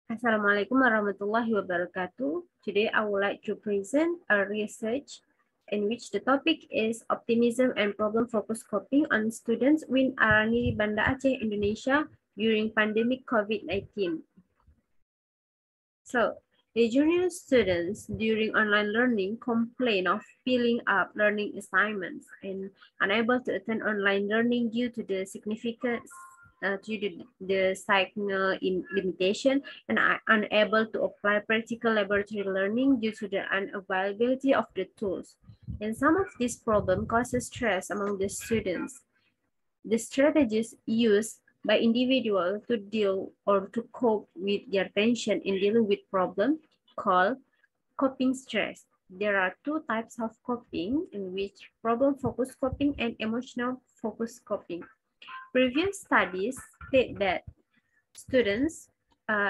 Assalamualaikum warahmatullahi wabarakatuh. Today I would like to present a research in which the topic is optimism and problem-focused coping on students Win Arani Banda Aceh, Indonesia during pandemic COVID-19. So, the junior students during online learning complain of filling up learning assignments and unable to attend online learning due to the significant the signal limitation and are unable to apply practical laboratory learning due to the unavailability of the tools. And some of this problem causes stress among the students. The strategies used by individuals to deal or to cope with their tension in dealing with problems called coping stress. There are two types of coping in which problem-focused coping and emotional-focused coping. Previous studies state that students,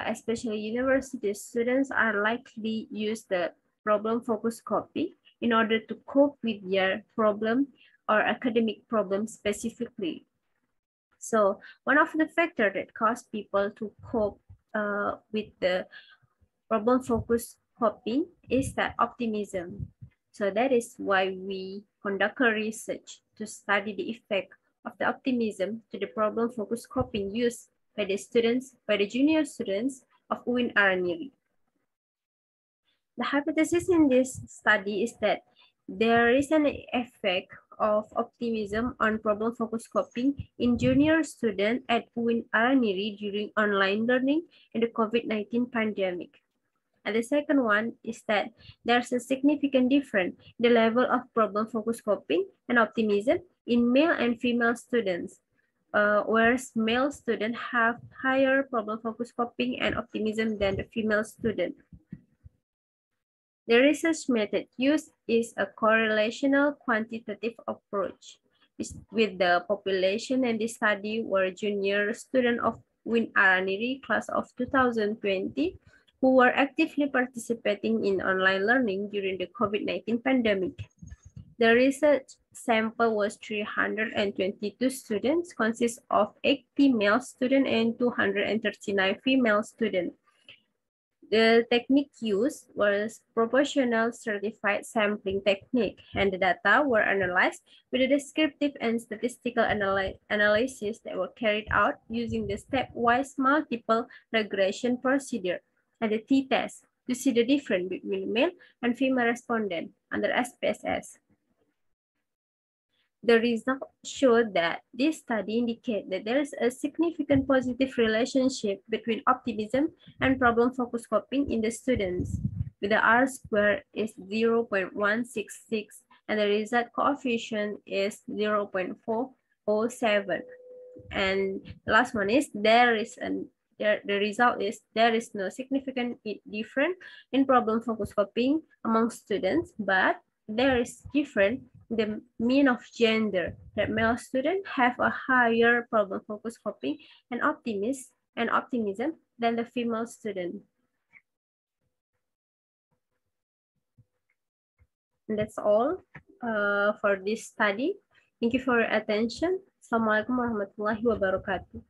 especially university students, are likely use the problem-focused coping in order to cope with their problem or academic problems specifically. So one of the factors that cause people to cope with the problem-focused coping is that optimism. So that is why we conduct a research to study the effect of the optimism to the problem-focused coping used by the students, by the junior students of UIN Arani. The hypothesis in this study is that there is an effect of optimism on problem-focused coping in junior students at UIN Arani during online learning in the COVID-19 pandemic. And the second one is that there's a significant difference in the level of problem-focused coping and optimism in male and female students, whereas male students have higher problem-focused coping and optimism than the female student. The research method used is a correlational quantitative approach with the population, and the study were junior students of UIN Arani class of 2020 who were actively participating in online learning during the COVID-19 pandemic. The research sample was 322 students, consists of 80 male students and 239 female students. The technique used was proportional stratified sampling technique, and the data were analyzed with a descriptive and statistical analysis that were carried out using the stepwise multiple regression procedure and the t-test to see the difference between male and female respondent under SPSS. The results showed that this study indicates that there is a significant positive relationship between optimism and problem-focused coping in the students, with the R-square is 0.166 and the result coefficient is 0.407. And the last one is the result is there is no significant difference in problem-focused coping among students, but there is difference in the mean of gender, that male students have a higher problem-focused coping and optimism than the female student. And that's all for this study. Thank you for your attention. Assalamualaikum warahmatullahi wabarakatuh.